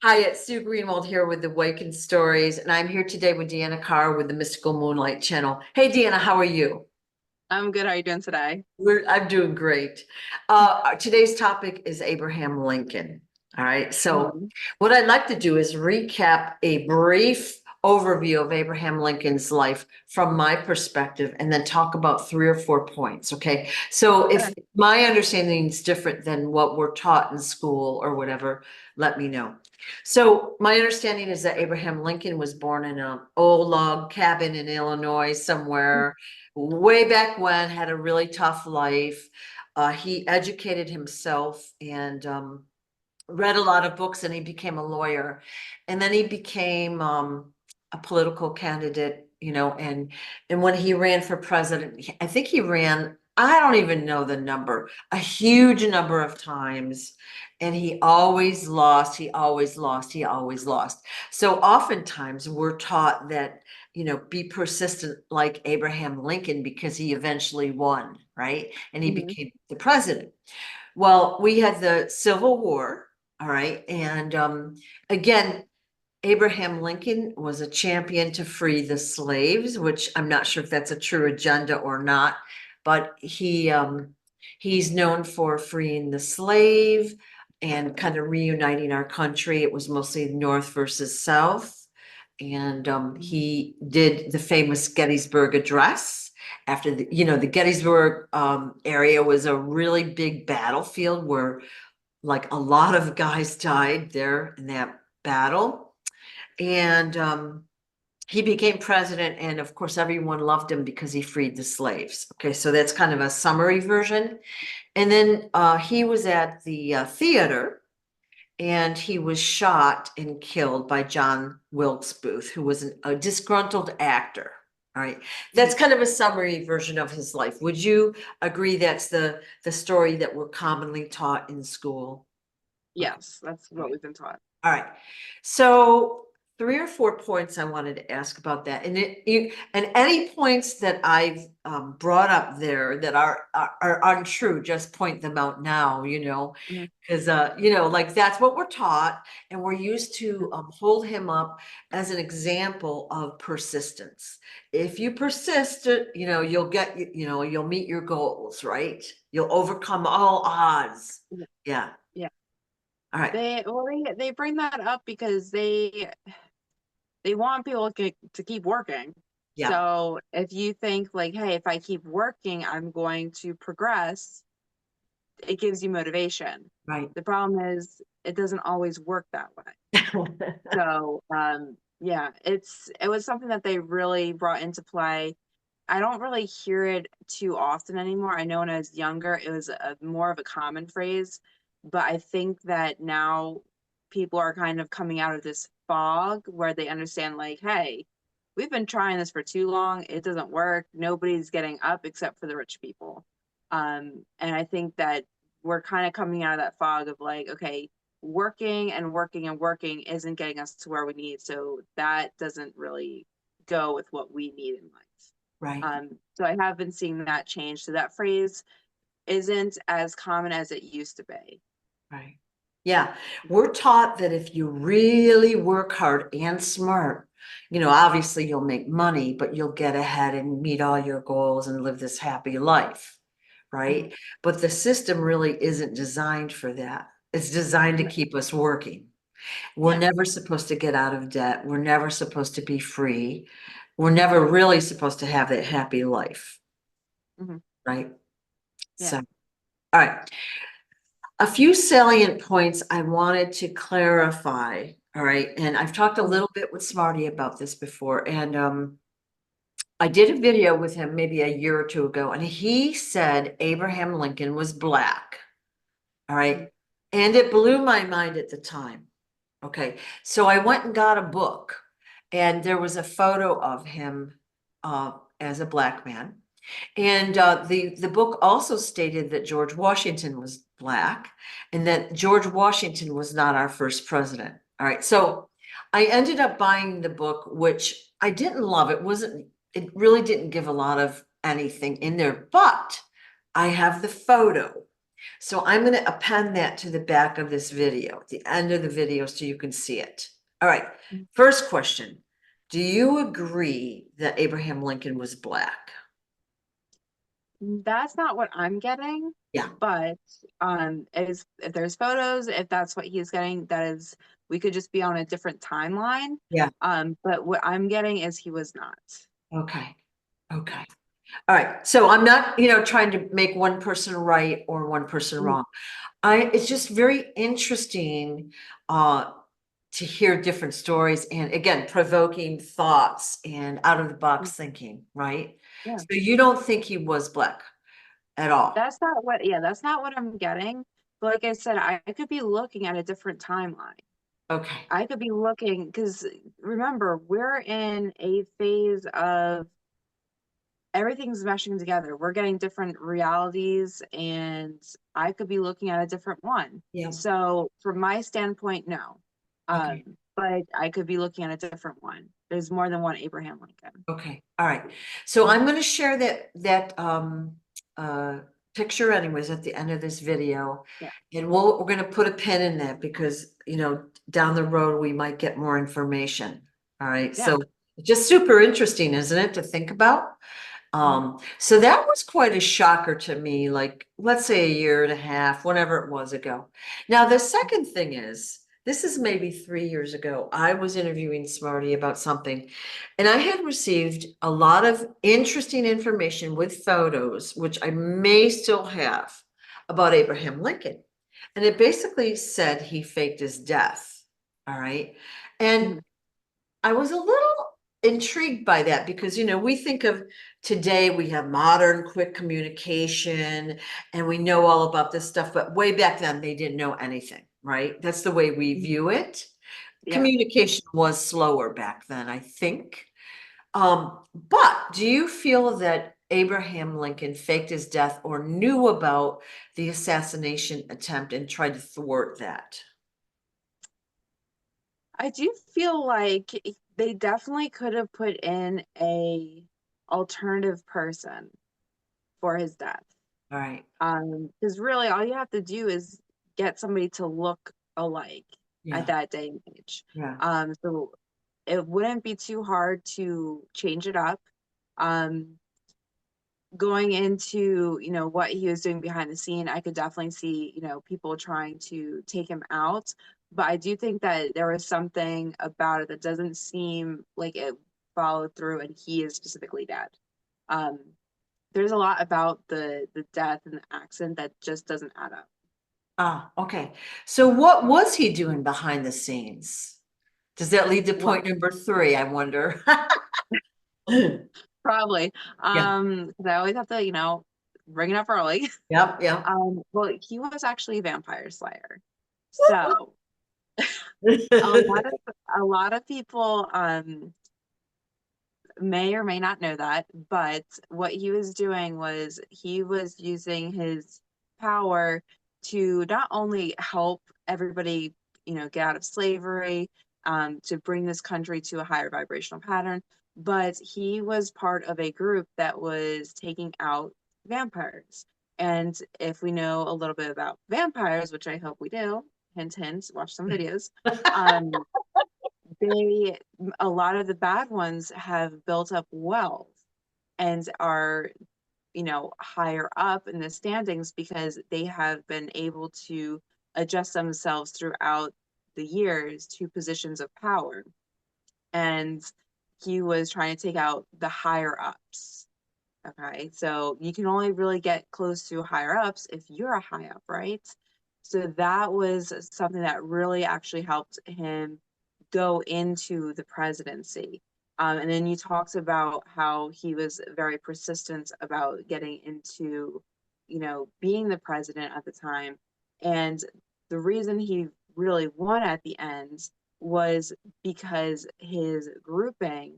Hi, it's Sue Greenwald here with the Awakened Stories, and I'm here today with Deanna Carr with the Mystical Moonlight Channel. Hey, Deanna, how are you? I'm good. How are you doing today? I'm doing great. Today's topic is Abraham Lincoln. All right. So, Mhm. what I'd like to do is recap a brief overview of Abraham Lincoln's life from my perspective and then talk about three or four points. Okay. So, if Sure. my understanding is different than what we're taught in school or whatever, let me know. So, my understanding is that Abraham Lincoln was born in an old log cabin in Illinois somewhere way back when, had a really tough life. He educated himself and read a lot of books, and he became a lawyer. And then he became a political candidate, and when he ran for president, I think he ran, I don't even know the number, a huge number of times. And he always lost, he always lost, he always lost. So oftentimes we're taught that, be persistent like Abraham Lincoln because he eventually won, right? And he Hmm. became the president. Well, we had the Civil War, all right. And again, Abraham Lincoln was a champion to free the slaves, which I'm not sure if that's a true agenda or not, but he's known for freeing the slave and kind of reuniting our country. It was mostly North versus South. And he did the famous Gettysburg Address after the Gettysburg area was a really big battlefield where like a lot of guys died there in that battle. And he became president, and of course, everyone loved him because he freed the slaves. Okay, so that's kind of a summary version. And then he was at the theater, and he was shot and killed by John Wilkes Booth, who was a disgruntled actor. All right, that's kind of a summary version of his life. Would you agree that's the story that we're commonly taught in school? Okay. Yes, that's what we've been taught. All right. So three or four points I wanted to ask about that. And any points that I've brought up there that are untrue, just point them out now, Mhm. because like that's what we're taught, and we're used to hold him up as an example of persistence. If you persist, you'll get, you'll meet your goals, right? You'll overcome all odds. Yeah. Yeah. Yeah. All right. They bring that up because they want people to keep working. Yeah. So if you think like, hey, if I keep working, I'm going to progress, it gives you motivation. Right. The problem is it doesn't always work that way. So yeah, it was something that they really brought into play. I don't really hear it too often anymore. I know when I was younger, it was more of a common phrase, but I think that now people are kind of coming out of this fog where they understand, like, hey, we've been trying this for too long. It doesn't work. Nobody's getting up except for the rich people. And I think that we're kind of coming out of that fog of like, okay, working and working and working isn't getting us to where we need. So that doesn't really go with what we need in life. Right. So I have been seeing that change. So that phrase isn't as common as it used to be. Right. Yeah. We're taught that if you really work hard and smart, obviously you'll make money, but you'll get ahead and meet all your goals and live this happy life. Mhm. Right. But the system really isn't designed for that. It's designed to Yeah. keep us working. We're Yeah. never supposed to get out of debt. We're never supposed to be free. We're never really supposed to have that happy life. Hmm. Right. Yeah. So, all right. A few salient points I wanted to clarify. All right. And I've talked a Mhm. little bit with Smarty about this before. And I did a video with him maybe a year or two ago, and he said Abraham Lincoln was black. All Mhm. right. And it blew my mind at the time. Okay. So I went and got a book, and there was a photo of him as a black man. And the book also stated that George Washington was black and that George Washington was not our first president. All right. So I ended up buying the book, which I didn't love. It really didn't give a lot of anything in there, but I have the photo. So I'm going to append that to the back of this video, at the end of the video, so you can see it. All right. First question. Do you agree that Abraham Lincoln was Black? That's not what I'm getting. Yeah. But is if there's photos, if that's what he's getting, that is, we could just be on a different timeline. Yeah. But what I'm getting is he was not. Okay. Okay. All right. So I'm not, trying to make one person right or one person Mm, wrong. It's just very interesting to hear different stories and again, provoking thoughts and out of the mm, box thinking, right? yeah. So you don't think he was Black at all? That's not what I'm getting. But like I said, I could be looking at a different timeline. Okay. I could be looking, because remember, we're in a phase of everything's meshing together. We're getting different realities, and I could be looking at a different one. Yeah. So from my standpoint, no. Okay. But I could be looking at a different one. There's more than one Abraham Lincoln. Okay. All right. So I'm going to share that uh picture anyways at the end of this video. Yeah. And we're going to put a pin in that because, down the road we might get more information. All right. Yeah. So just super interesting, isn't it, to think about? So that was quite a shocker to me, like, let's say a year and a half, whenever it was ago. Now, the second thing is, this is maybe 3 years ago. I was interviewing Smarty about something, and I had received a lot of interesting information with photos, which I may still have, about Abraham Lincoln. And it basically said he faked his death. All right. And Mhm. I was a little intrigued by that because, we think of today, we have modern quick communication and we know all about this stuff, but way back then they didn't know anything, right? That's the way we Mhm. view it. Yeah. Communication was slower back then, I think. But do you feel that Abraham Lincoln faked his death or knew about the assassination attempt and tried to thwart that? I do feel like they definitely could have put in a alternative person for his death. All right. Because really all you have to do is get somebody to look alike at Yeah. that day and age. Yeah. So it wouldn't be too hard to change it up. Um, Going into, what he was doing behind the scene, I could definitely see, people trying to take him out. But I do think that there was something about it that doesn't seem like it followed through and he is specifically dead. Um, there's a lot about the death and the accent that just doesn't add up. Ah, okay. So what was he doing behind the scenes? Does that lead to What point number three, I wonder? Probably. Yeah. 'Cause I always have to, bring it up early. Yep, yep. Well, he was actually a vampire slayer. So a lot of people may or may not know that, but what he was doing was he was using his power to not only help everybody, get out of slavery, to bring this country to a higher vibrational pattern, but he was part of a group that was taking out vampires. And if we know a little bit about vampires, which I hope we do, hint, hint, watch some videos, um, they a lot of the bad ones have built up wealth and are, higher up in the standings because they have been able to adjust themselves throughout the years to positions of power. And he was trying to take out the higher ups. Okay, so you can only really get close to higher ups if you're a high up, right? So that was something that really actually helped him go into the presidency. And then you talked about how he was very persistent about getting into, being the president at the time. And the reason he really won at the end was because his grouping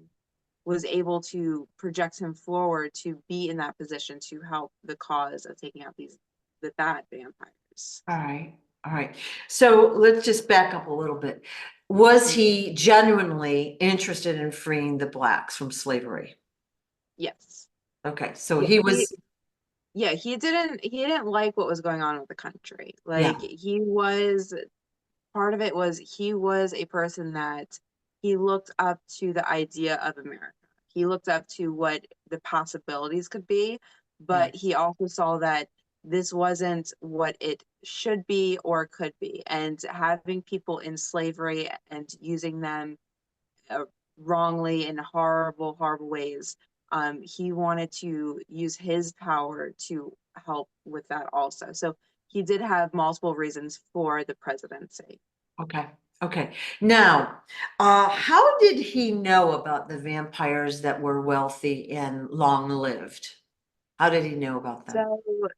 was able to project him forward to be in that position to help the cause of taking out the bad vampires. All right. All right. So let's just back up a little bit. Was he genuinely interested in freeing the blacks from slavery? Yes. Okay. So Yeah. he was, yeah, he didn't like what was going on with the country. Like, Yeah, part of it was he was a person that he looked up to the idea of America. He looked up to what the possibilities could be, yeah. but he also saw that this wasn't what it should be or could be. And having people in slavery and using them uh, wrongly in horrible, horrible ways, he wanted to use his power to help with that also. So he did have multiple reasons for the presidency. Okay, okay. Now, how did he know about the vampires that were wealthy and long-lived? How did he know about them? So,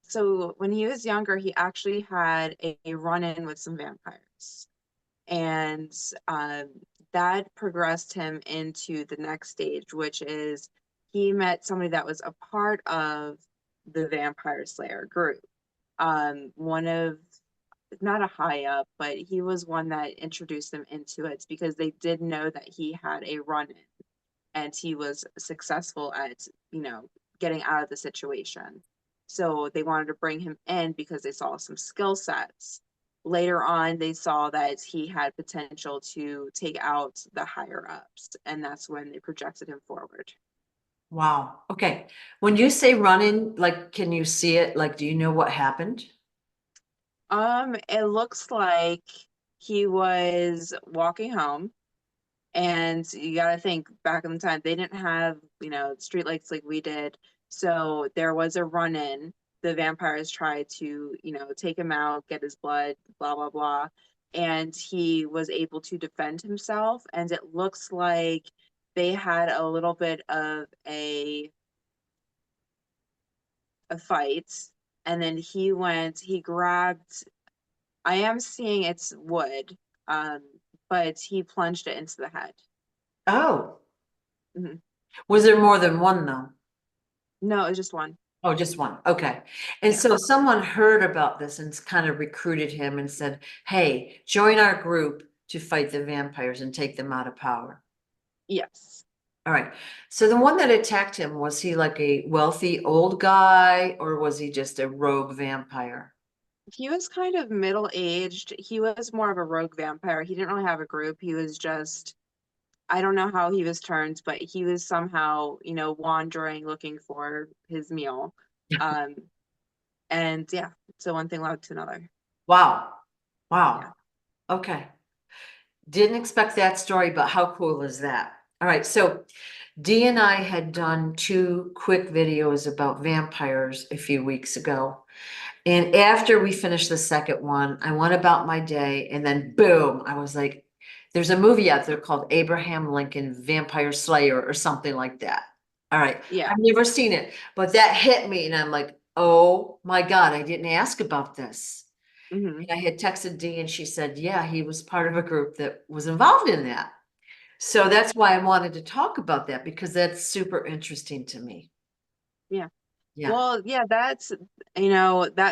so when he was younger, he actually had a run-in with some vampires, and um, that progressed him into the next stage, which is he met somebody that was a part of the Vampire Slayer group. One of not a high up, but he was one that introduced them into it because they did know that he had a run-in and he was successful at, getting out of the situation. So they wanted to bring him in because they saw some skill sets. Later on, they saw that he had potential to take out the higher ups, and that's when they projected him forward. Wow. Okay. When you say running, like, can you see it? Like, do you know what happened? It looks like he was walking home. And you got to think back in the time, they didn't have, street lights like we did. So there was a run in. The vampires tried to, take him out, get his blood, blah, blah, blah. And he was able to defend himself. And it looks like they had a little bit of a fight. And then he grabbed, I am seeing it's wood, um, but he plunged it into the head. Oh, Mhm. was there more than one though? No, it was just one. Oh, just one. Okay. And Yeah. so someone heard about this and kind of recruited him and said, hey, join our group to fight the vampires and take them out of power. Yes. All right. So the one that attacked him, was he like a wealthy old guy or was he just a rogue vampire? He was kind of middle-aged. He was more of a rogue vampire. He didn't really have a group. He was just, I don't know how he was turned, but he was somehow, wandering looking for his meal. Um, and yeah, so one thing led to another. Wow. Yeah. Wow. Okay. Didn't expect that story, but how cool is that? All right. So Dee and I had done two quick videos about vampires a few weeks ago. And after we finished the second one, I went about my day and then boom, I was like, there's a movie out there called Abraham Lincoln Vampire Slayer or something like that. All right. Yeah. I've never seen it, but that hit me and I'm like, oh my God, I didn't ask about this. Hmm. And I had texted Dee and she said, yeah, he was part of a group that was involved in that. So that's why I wanted to talk about that because that's super interesting to me. Yeah. Yeah. Well, yeah, that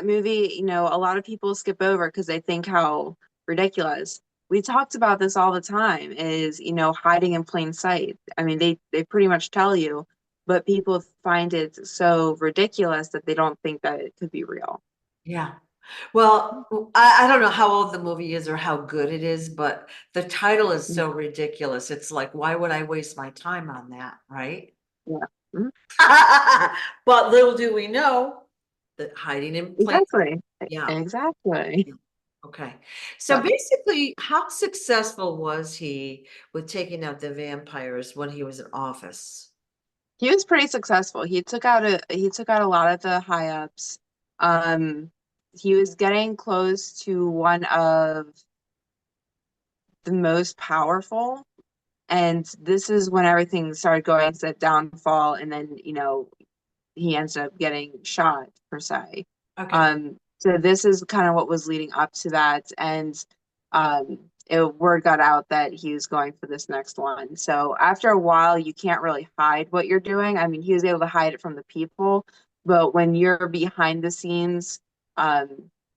movie, a lot of people skip over because they think how ridiculous. We talked about this all the time is, hiding in plain sight. I mean, they pretty much tell you, but people find it so ridiculous that they don't think that it could be real. Yeah. Well, I don't know how old the movie is or how good it is, but the title is Mhm. so ridiculous. It's like, why would I waste my time on that, right? Yeah. Mhm. But little do we know that hiding in plain, Exactly. yeah. Exactly. Yeah. Okay. So So basically, how successful was he with taking out the vampires when he was in office? he was pretty successful. He took out a lot of the high ups. Um, he was getting close to one of the most powerful. And this is when everything started going to downfall, and then, he ends up getting shot per se. Okay. So this is kind of what was leading up to that, and word got out that he was going for this next one. So after a while, you can't really hide what you're doing. I mean, he was able to hide it from the people, but when you're behind the scenes, um,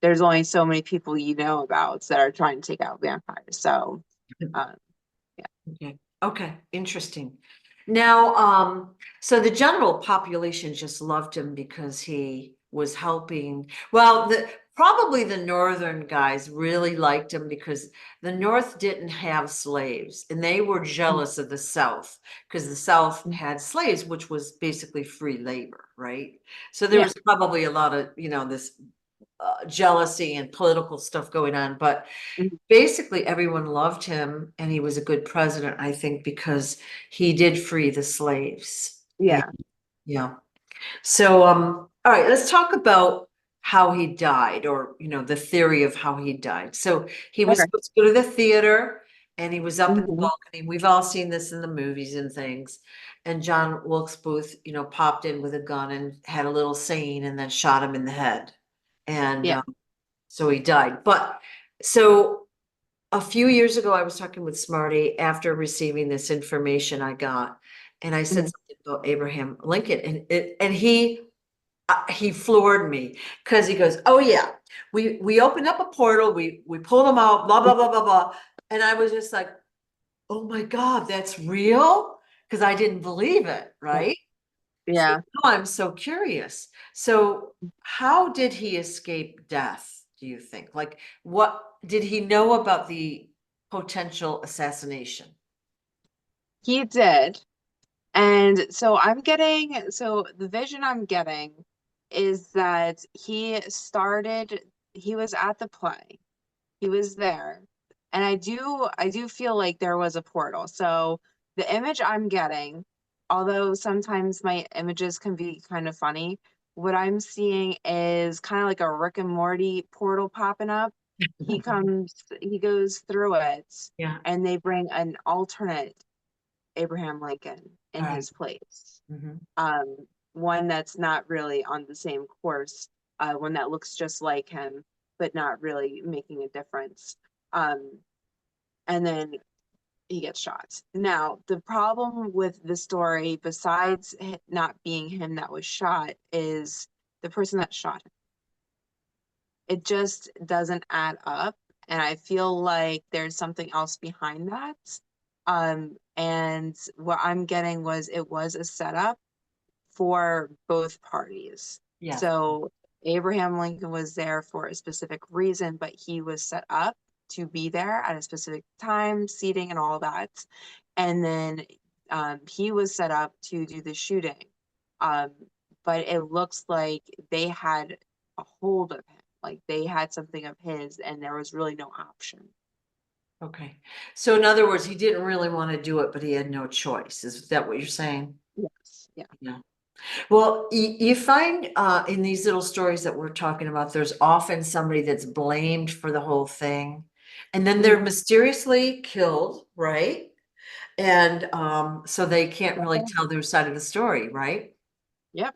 there's only so many people about that are trying to take out vampires. So, um, yeah. Okay. Okay. Interesting. Now, so the general population just loved him because he was helping. Well, probably the northern guys really liked him because the North didn't have slaves and they were jealous of the South because the South had slaves, which was basically free labor, right? So there Yeah. was probably a lot of, this jealousy and political stuff going on, but Mhm. basically everyone loved him and he was a good president, I think, because he did free the slaves. And, Yeah. yeah. So, all right, let's talk about how he died, or, the theory of how he died. So he was Okay. supposed to go to the theater and he was up in the Mhm. balcony. We've all seen this in the movies and things. And John Wilkes Booth, popped in with a gun and had a little scene and then shot him in the head. And Yeah. so he died. But so a few years ago, I was talking with Smarty after receiving this information I got, and I said Mhm. something about Abraham Lincoln, and he floored me because he goes, "Oh yeah, we opened up a portal, we pulled him out, blah blah blah blah blah," and I was just like, "Oh my God, that's real," because I didn't believe it, right? So Yeah. now I'm so curious. So how did he escape death, do you think? Like, what did he know about the potential assassination? He did. And so the vision I'm getting is that he was at the play. He was there. And I do feel like there was a portal. So the image I'm getting, although sometimes my images can be kind of funny, what I'm seeing is kind of like a Rick and Morty portal popping up. He goes through it, Yeah. and they bring an alternate Abraham Lincoln in All right. his place. Mhm. Um, One that's not really on the same course, one that looks just like him, but not really making a difference. Um, and then he gets shot. Now, the problem with the story, besides it not being him that was shot, is the person that shot him. It just doesn't add up. And I feel like there's something else behind that. And what I'm getting was it was a setup for both parties. Yes. So Abraham Lincoln was there for a specific reason, but he was set up to be there at a specific time, seating, and all that. And then he was set up to do the shooting. Um, but it looks like they had a hold of him, like they had something of his, and there was really no option. Okay. So in other words, he didn't really want to do it, but he had no choice. Is that what you're saying? Yes. Yeah. Yeah. Well, you find in these little stories that we're talking about, there's often somebody that's blamed for the whole thing, and then they're Mhm. mysteriously killed, right? And so they can't really tell their side of the story, right? Yep.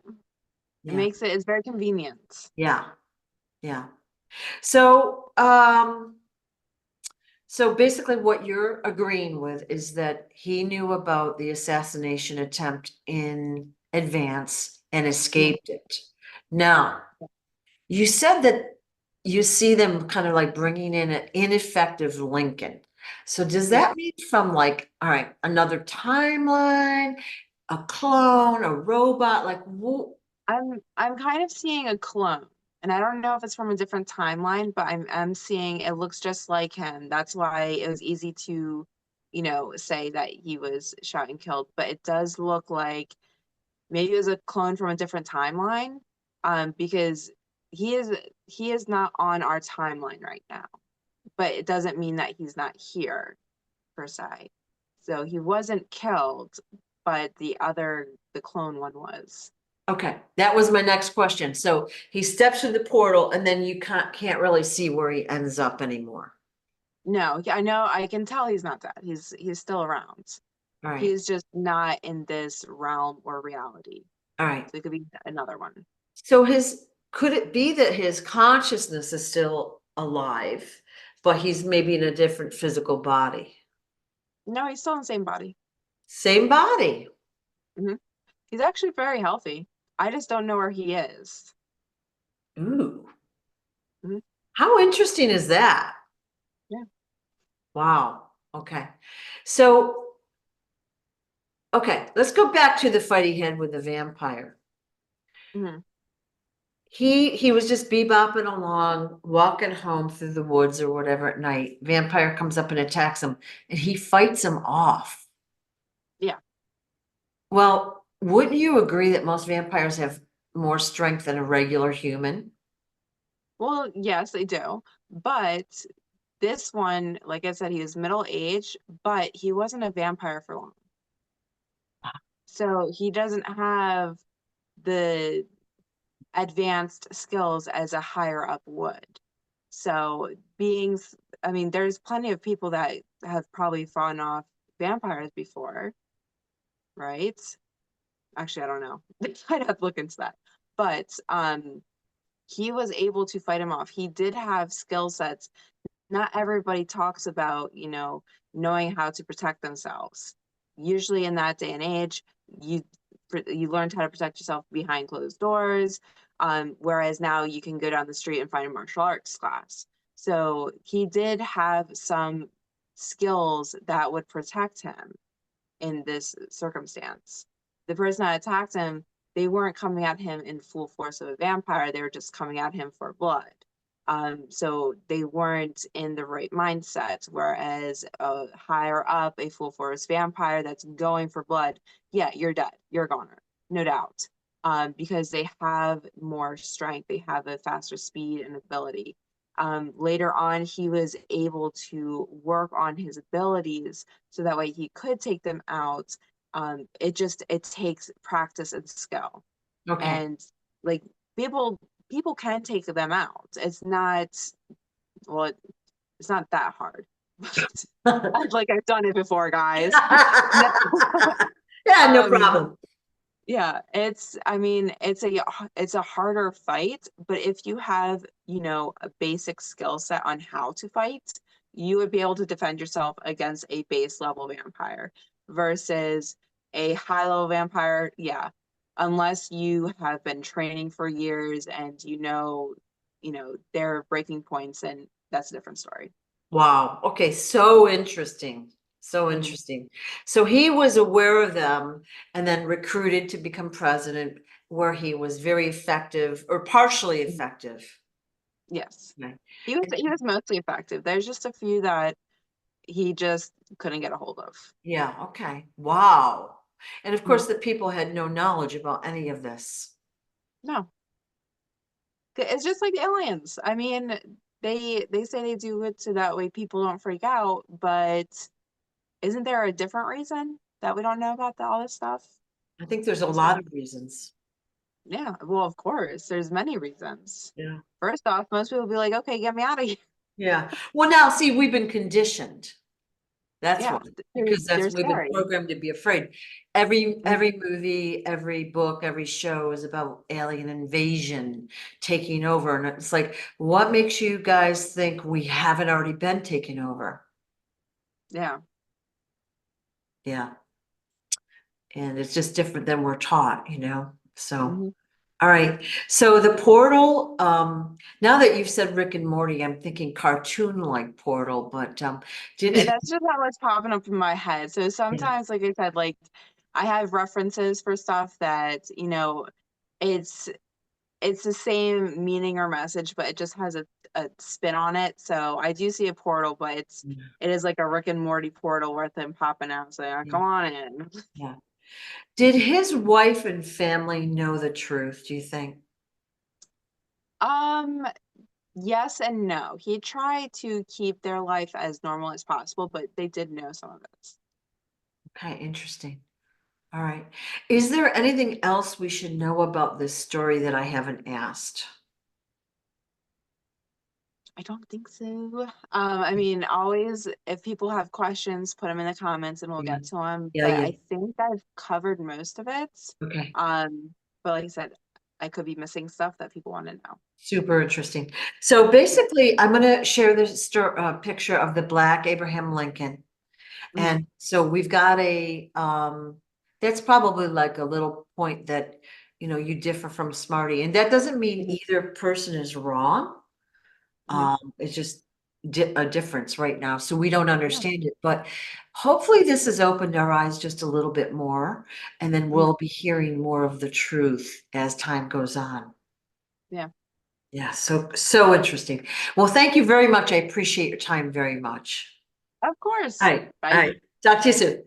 Yeah, It's very convenient. yeah, yeah. So, so basically what you're agreeing with is that he knew about the assassination attempt in advance and Mhm. escaped it. Now, you said that you see them kind of like bringing in an ineffective Lincoln. So does Yeah. that mean from like, all right, another timeline, a clone, a robot, like I'm kind of seeing a clone, and I don't know if it's from a different timeline, but I'm seeing it looks just like him. That's why it was easy to, say that he was shot and killed. But it does look like maybe it was a clone from a different timeline, because he is he is not on our timeline right now. But it doesn't mean that he's not here per se. So he wasn't killed, but the clone one was. Okay, that was my next question. So he steps through the portal and then you can't really see where he ends up anymore. No, yeah, I know. I can tell he's not dead. He's still around. All right, He's just not in this realm or reality. all right. So it could be another one. So could it be that his consciousness is still alive, but he's maybe in a different physical body? No, he's still in the same body. Same body. Hmm. He's actually very healthy. I just don't know where he is. Ooh, Hmm. how interesting is that? Yeah. Wow. Okay. So Okay, let's go back to the fight he had with the vampire. Mhm. He was just bebopping along, walking home through the woods or whatever at night. Vampire comes up and attacks him, and he fights him off. Yeah. Well, wouldn't you agree that most vampires have more strength than a regular human? Well, yes, they do. But this one, like I said, he was middle aged, but he wasn't a vampire for long. So he doesn't have the advanced skills as a higher up would. So I mean, there's plenty of people that have probably fought off vampires before, right? Actually, I don't know. I'd have to look into that. But he was able to fight him off. He did have skill sets. Not everybody talks about, knowing how to protect themselves. Usually in that day and age, you you learned how to protect yourself behind closed doors. Whereas now you can go down the street and find a martial arts class. So he did have some skills that would protect him in this circumstance. The person that attacked him, they weren't coming at him in full force of a vampire, they were just coming at him for blood. So they weren't in the right mindset. Whereas higher up, a full force vampire that's going for blood, yeah, you're dead, you're a goner, no doubt. Because they have more strength, they have a faster speed and ability. Later on, he was able to work on his abilities so that way he could take them out. It takes practice and skill, Okay. and like people can take them out. Well, it's not that hard. Like I've done it before, guys. No. Yeah, no um problem. yeah, I mean, it's a harder fight, but if you have, a basic skill set on how to fight, you would be able to defend yourself against a base level vampire versus a high level vampire. Yeah, unless you have been training for years and their breaking points, and that's a different story. Wow. Okay. So interesting. So Mhm. interesting. So he was aware of them and then recruited to become president, where he was very effective or partially Mhm. effective. Yes, Okay. he was mostly effective. There's just a few that he just couldn't get a hold of. Yeah. Okay. Wow. And of Mhm. course, the people had no knowledge about any of this. No, it's just like aliens. I mean, they say they do it so that way people don't freak out, but isn't there a different reason that we don't know about all this stuff? I think there's a lot Besides, of reasons. yeah, well, of course, there's many reasons. Yeah. First off, most people be like, "Okay, get me out of here." Yeah. Well, now see, we've been conditioned. That's Yeah, why, because they're we've been scary. programmed to be afraid. Every Mhm. every movie, every book, every show is about alien invasion taking over. And it's like, what makes you guys think we haven't already been taken over? Yeah. Yeah. And it's just different than we're taught, So, Hmm. all right. So the portal, now that you've said Rick and Morty, I'm thinking cartoon-like portal, but did That's just how it's popping up in my head. So yeah, sometimes, like I said, like I have references for stuff that, it's it's the same meaning or message, but it just has a spin on it. So I do see a portal, but it is like a Rick and Morty portal with him popping out saying, yeah, "Come on in." yeah. Did his wife and family know the truth, do you think? Um, yes and no. He tried to keep their life as normal as possible, but they did know some of it. Okay, interesting. All right. Is there anything else we should know about this story that I haven't asked? I don't think so. I mean, always, if people have questions, put them in the comments and we'll Yeah, get to them. yeah, But yeah. I think I've covered most of it. Okay. Um, but like I said, I could be missing stuff that people want to know. Super interesting. So Yeah. basically, I'm going to share this picture of the Black Abraham Lincoln. Mhm. And so we've got that's probably like a little point that, you differ from Smarty. And that doesn't mean Mhm. either person is wrong. Mhm. It's just a difference right now, so we don't understand it, but hopefully this has opened our eyes just a little bit more, and then Mm. we'll be hearing more of the truth as time goes on. Yeah. Yeah, so interesting. Well, thank you very much. I appreciate your time very much. Of course. All right, all Bye. right. Talk to you soon.